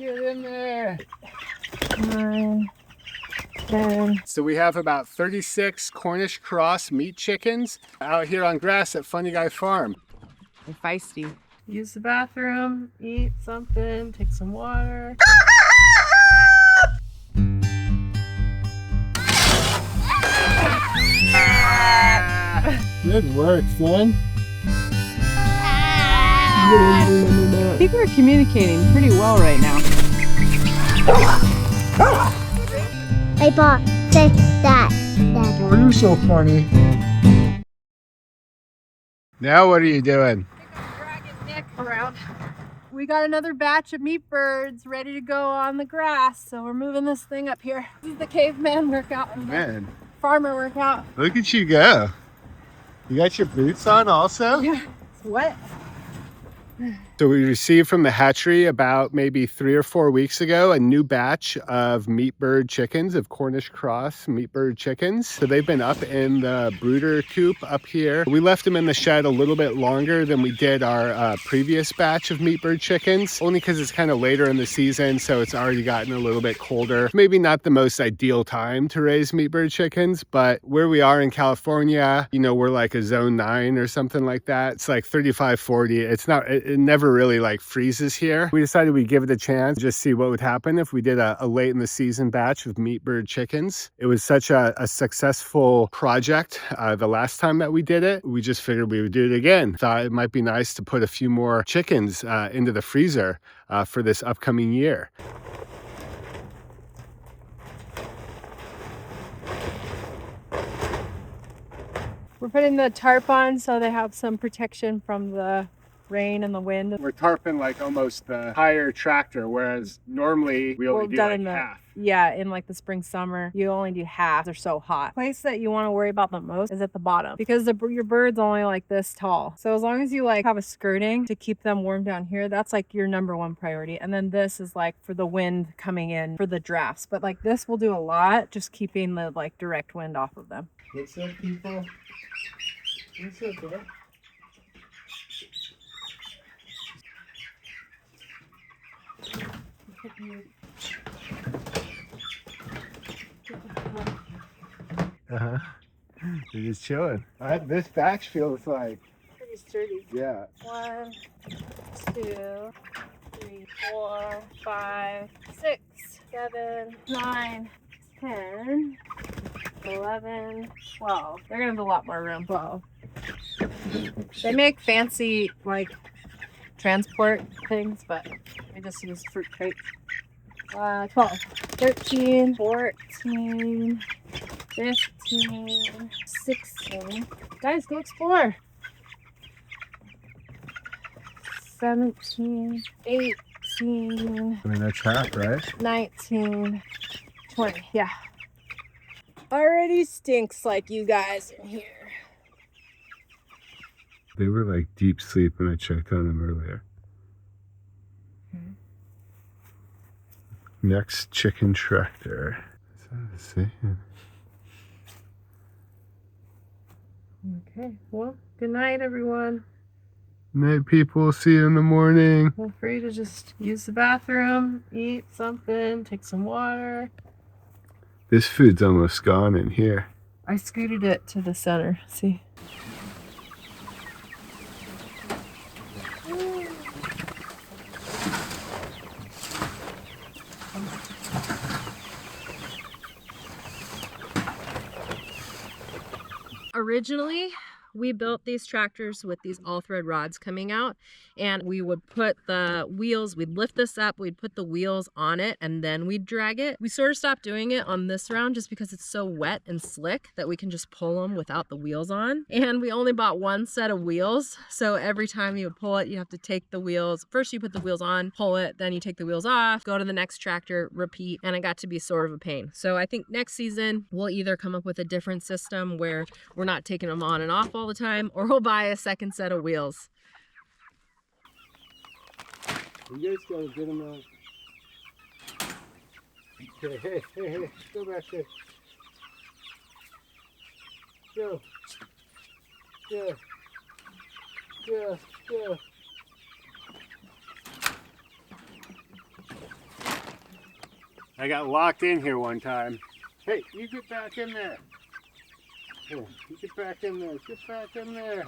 Get in there. 9, 10. So we have about 36 Cornish Cross meat chickens out here on grass at Funny Guy Farm. They're feisty. Use the bathroom, eat something, take some water. Good work, son. I think we're communicating pretty well right now. Hey, Bob, say that. Oh, you're so funny. Now what are you doing? I'm dragging Nick around. We got another batch of meat birds ready to go on the grass, so we're moving this thing up here. This is the caveman workout and the farmer workout. Look at you go. You got your boots on also? Yeah, it's wet. So we received from the hatchery about maybe 3 or 4 weeks ago a new batch of meat bird chickens, of Cornish Cross meat bird chickens. So they've been up in the brooder coop up here. We left them in the shed a little bit longer than we did our previous batch of meat bird chickens, only because it's kind of later in the season, so it's already gotten a little bit colder. Maybe not the most ideal time to raise meat bird chickens, but where we are in California, you know, we're like a zone 9 or something like that. It's like 35, 40. It's not, it never really like freezes here. We decided we'd give it a chance, just see what would happen if we did a late in the season batch of meat bird chickens. It was such a successful project the last time that we did it. We just figured we would do it again. Thought it might be nice to put a few more chickens into the freezer for this upcoming year. We're putting the tarp on so they have some protection from the rain and the wind. We're tarping like almost the entire tractor, whereas normally we only do like half. Yeah, in like the spring, summer, you only do half. They're so hot. The place that you want to worry about the most is at the bottom because your bird's only like this tall. So as long as you like have a skirting to keep them warm down here, that's like your #1 priority. And then this is like for the wind coming in for the drafts. But like this will do a lot, just keeping the like direct wind off of them. What's up, people? What's up, bro? They're just chilling. This batch feels like Pretty sturdy. yeah. 1, 2, 3, 4, 5, 6, 7, 9, 10, 11, 12. They're gonna have a lot more room. 12. They make fancy like transport things, but we just use fruit crates. 12, 13, 14, 15, 16. Guys, go explore. 17, 18. I mean, that's half, right? 19, 20. Yeah. Already stinks like you guys in here. They were like deep sleep when I checked on them earlier. Next chicken tractor. Let's see. Okay. Well, good night, everyone. Night, people. See you in the morning. Feel free to just use the bathroom, eat something, take some water. This food's almost gone in here. I scooted it to the center. See? Originally, we built these tractors with these all-thread rods coming out, and we would put the wheels, we'd lift this up, we'd put the wheels on it, and then we'd drag it. We sort of stopped doing it on this round just because it's so wet and slick that we can just pull them without the wheels on. And we only bought one set of wheels, so every time you would pull it, you have to take the wheels. First you put the wheels on, pull it, then you take the wheels off, go to the next tractor, repeat, and it got to be sort of a pain. So I think next season, we'll either come up with a different system where we're not taking them on and off all the time, or we'll buy a second set of wheels. You guys gotta get them out. Hey, go back there. Go. Go. I got locked in here one time. Hey, you get back in there. Here, you get back in there. Get back in there.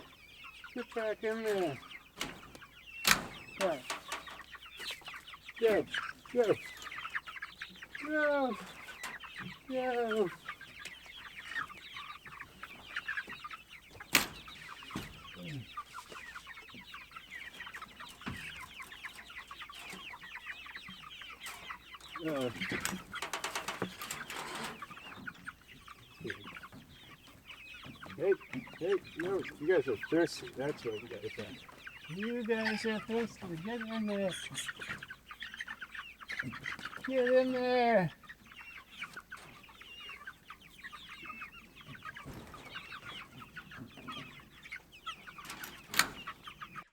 Get back in there. Right. Go. Go. No. No. Hey, hey, no, you guys are thirsty. That's what you guys are. You guys are thirsty. Get in there. Get in there.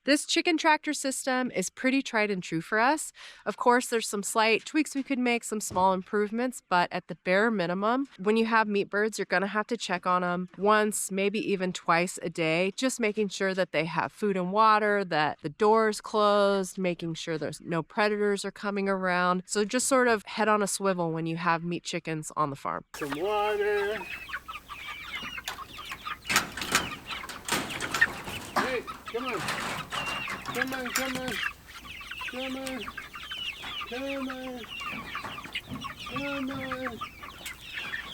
This chicken tractor system is pretty tried and true for us. Of course, there's some slight tweaks we could make, some small improvements, but at the bare minimum, when you have meat birds, you're gonna have to check on them once, maybe even twice a day, just making sure that they have food and water, that the door's closed, making sure there's no predators are coming around. So just sort of head on a swivel when you have meat chickens on the farm. Some water. Hey, come on. Come on, come on. Come on. Come on. Come on.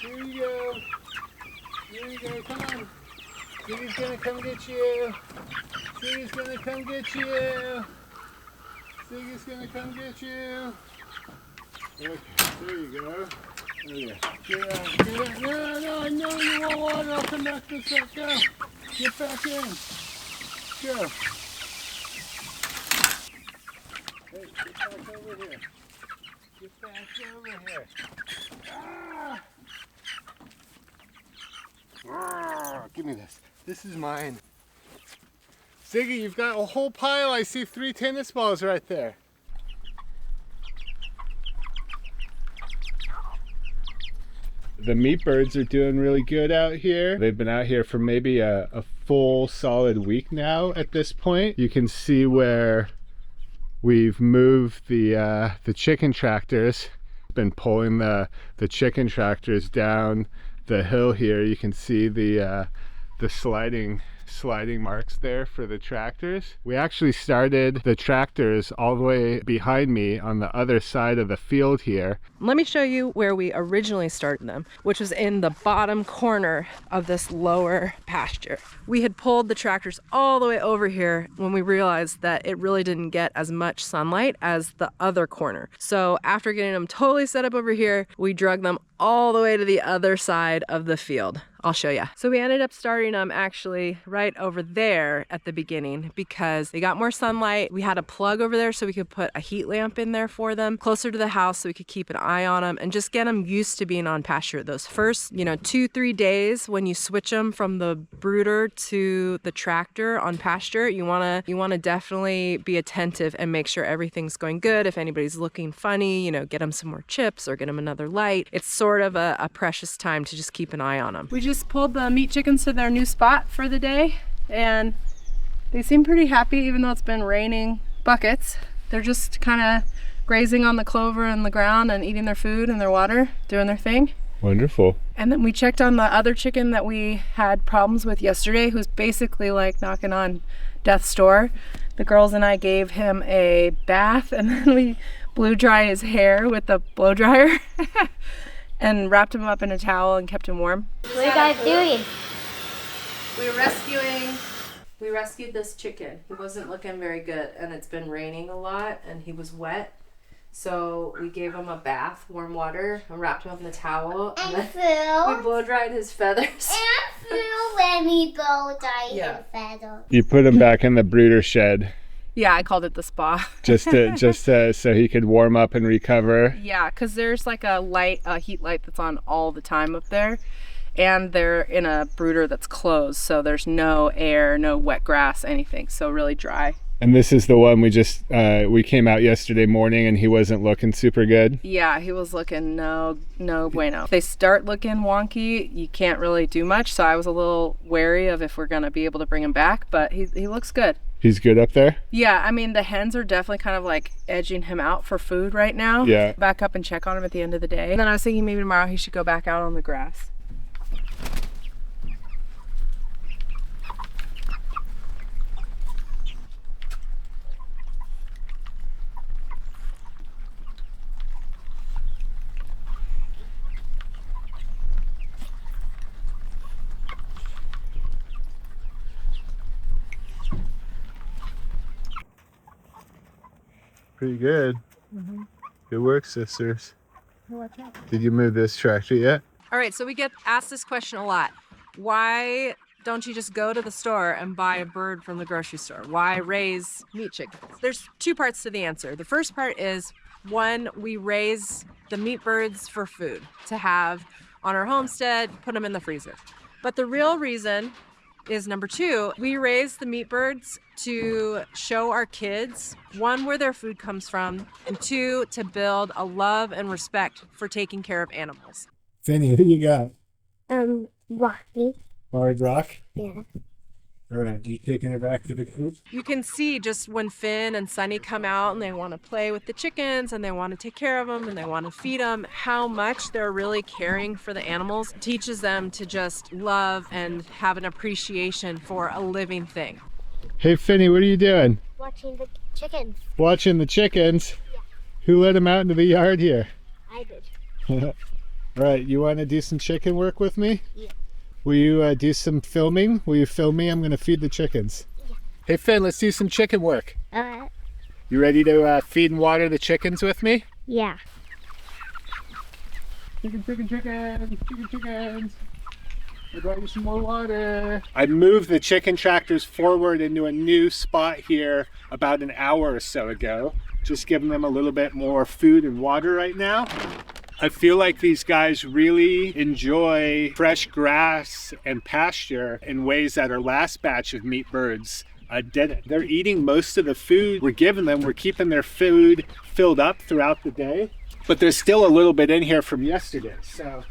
Here you go. Here you go. Come on. Ziggy's gonna come get you. Ziggy's gonna come get you. Ziggy's gonna come get you. Okay, there you go. Oh yeah. Get out. Get out. No, no, I know you want water. I'll come back this up. Go. Get back in. Go. Hey, get back over here. Get back over here. Ah! Ah, give me this. This is mine. Ziggy, you've got a whole pile. I see 3 tennis balls right there. The meat birds are doing really good out here. They've been out here for maybe a full solid week now at this point. You can see where we've moved the chicken tractors. Been pulling the chicken tractors down the hill here. You can see the sliding marks there for the tractors. We actually started the tractors all the way behind me on the other side of the field here. Let me show you where we originally started them, which was in the bottom corner of this lower pasture. We had pulled the tractors all the way over here when we realized that it really didn't get as much sunlight as the other corner. So after getting them totally set up over here, we drug them all the way to the other side of the field. I'll show you. So we ended up starting them actually right over there at the beginning because they got more sunlight. We had a plug over there so we could put a heat lamp in there for them closer to the house so we could keep an eye on them and just get them used to being on pasture. Those first, 2-3 days when you switch them from the brooder to the tractor on pasture, you wanna definitely be attentive and make sure everything's going good. If anybody's looking funny, get them some more chips or get them another light. It's sort of a precious time to just keep an eye on them. We just pulled the meat chickens to their new spot for the day and they seem pretty happy even though it's been raining buckets. They're just kind of grazing on the clover and the ground and eating their food and their water, doing their thing. Wonderful. And then we checked on the other chicken that we had problems with yesterday, who's basically like knocking on death's door. The girls and I gave him a bath and then we blew dry his hair with the blow dryer and wrapped him up in a towel and kept him warm. What are you guys doing? We rescued this chicken. He wasn't looking very good and it's been raining a lot and he was wet. So we gave him a bath, warm water, and wrapped him up in the towel. And then Phil. we blow dried his feathers. And Phil let me blow dry Yeah. his feathers. You put him back in the brooder shed Yeah, I called it the spa. just so he could warm up and recover. Yeah, because there's like a heat light that's on all the time up there. And they're in a brooder that's closed, so there's no air, no wet grass, anything. So really dry. And this is the one we came out yesterday morning and he wasn't looking super good. Yeah, he was looking no bueno. If they start looking wonky, you can't really do much. So I was a little wary of if we're gonna be able to bring him back, but he looks good. He's good up there? Yeah, I mean, the hens are definitely kind of like edging him out for food right now. Yeah. Back up and check on him at the end of the day. And then I was thinking maybe tomorrow he should go back out on the grass. Pretty good. Good work, sisters. Watch out. Did you move this tractor yet? All right, so we get asked this question a lot. Why don't you just go to the store and buy a bird from the grocery store? Why raise meat chickens? There's two parts to the answer. The first part is, one, we raise the meat birds for food to have on our homestead, put them in the freezer. But the real reason is number two, we raise the meat birds to show our kids, one, where their food comes from, and two, to build a love and respect for taking care of animals. Finny, what do you got? Rocky. Hard rock? Yeah. All right, you taking her back to the coop? You can see just when Finn and Sunny come out and they want to play with the chickens and they want to take care of them and they want to feed them, how much they're really caring for the animals. It teaches them to just love and have an appreciation for a living thing. Hey, Finny, what are you doing? Watching the chickens. Watching the chickens? Yeah. Who let them out into the yard here? I did. All right, you want to do some chicken work with me? Yeah. Will you do some filming? Will you film me? I'm going to feed the chickens. Yeah. Hey, Finn, let's do some chicken work. Alright. You ready to feed and water the chickens with me? Yeah. Chickens. I brought you some more water. I moved the chicken tractors forward into a new spot here about an hour or so ago. Just giving them a little bit more food and water right now. I feel like these guys really enjoy fresh grass and pasture in ways that our last batch of meat birds didn't. They're eating most of the food we're giving them. We're keeping their food filled up throughout the day, but there's still a little bit in here from yesterday. So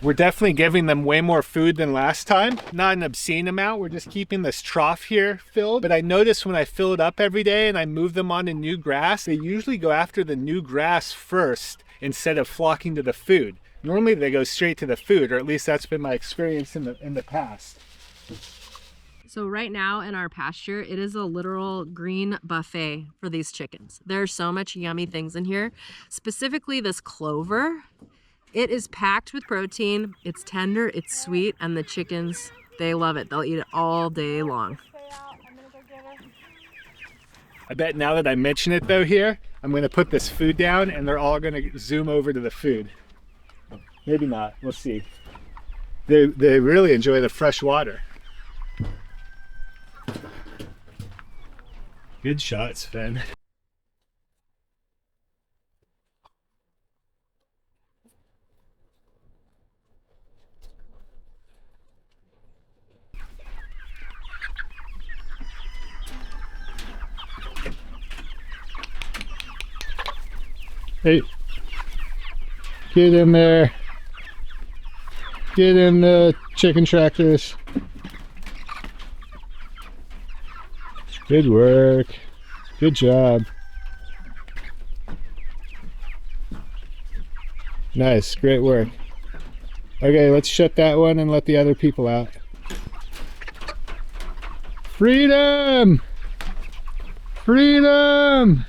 we're definitely giving them way more food than last time. Not an obscene amount. We're just keeping this trough here filled. But I notice when I fill it up every day and I move them onto new grass, they usually go after the new grass first instead of flocking to the food. Normally they go straight to the food, or at least that's been my experience in the past. So right now in our pasture, it is a literal green buffet for these chickens. There's so much yummy things in here. Specifically this clover. It is packed with protein. It's tender, it's sweet, and the chickens, they love it. They'll eat it all day long. I bet now that I mention it though here, I'm going to put this food down and they're all going to zoom over to the food. Maybe not, we'll see. They really enjoy the fresh water. Good shots, Finn. Hey, get in there. Get in the chicken tractors. Good work. Good job. Nice, great work. Okay, let's shut that one and let the other people out. Freedom! Freedom!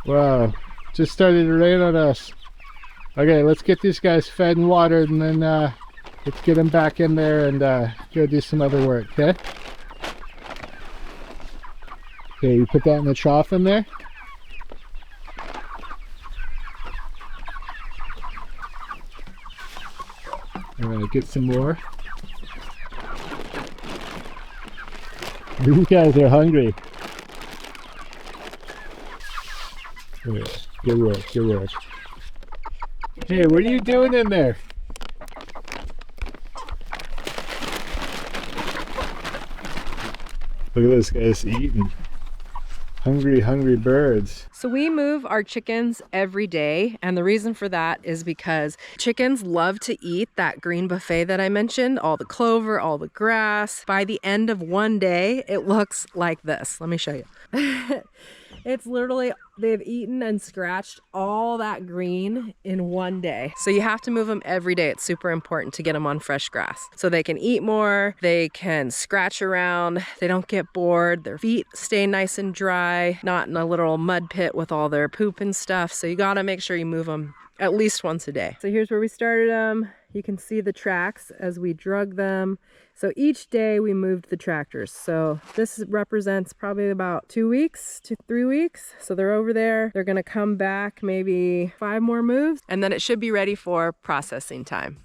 Wow. Just started to rain on us. Okay, let's get these guys fed and watered and then let's get them back in there and go do some other work, okay? Okay, you put that in the trough in there. All right, get some more. These guys are hungry. Yeah. Good work, good work. Hey, what are you doing in there? Look at this guy's eating. Hungry, hungry birds. So we move our chickens every day, and the reason for that is because chickens love to eat that green buffet that I mentioned, all the clover, all the grass. By the end of one day, it looks like this. Let me show you. It's literally, they've eaten and scratched all that green in one day. So you have to move them every day. It's super important to get them on fresh grass so they can eat more, they can scratch around, they don't get bored, their feet stay nice and dry, not in a little mud pit with all their poop and stuff. So you gotta make sure you move them at least once a day. So here's where we started them. You can see the tracks as we drug them. So each day we moved the tractors. So this represents probably about 2 weeks to 3 weeks. So they're over there. They're gonna come back maybe 5 more moves, and then it should be ready for processing time.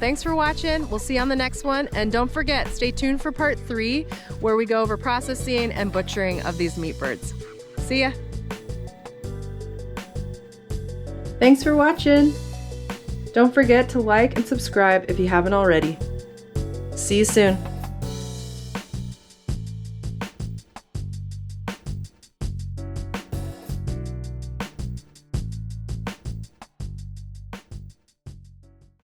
Thanks for watching. We'll see you on the next one. And don't forget, stay tuned for part 3, where we go over processing and butchering of these meat birds. See ya. Thanks for watching. Don't forget to like and subscribe if you haven't already. See you soon.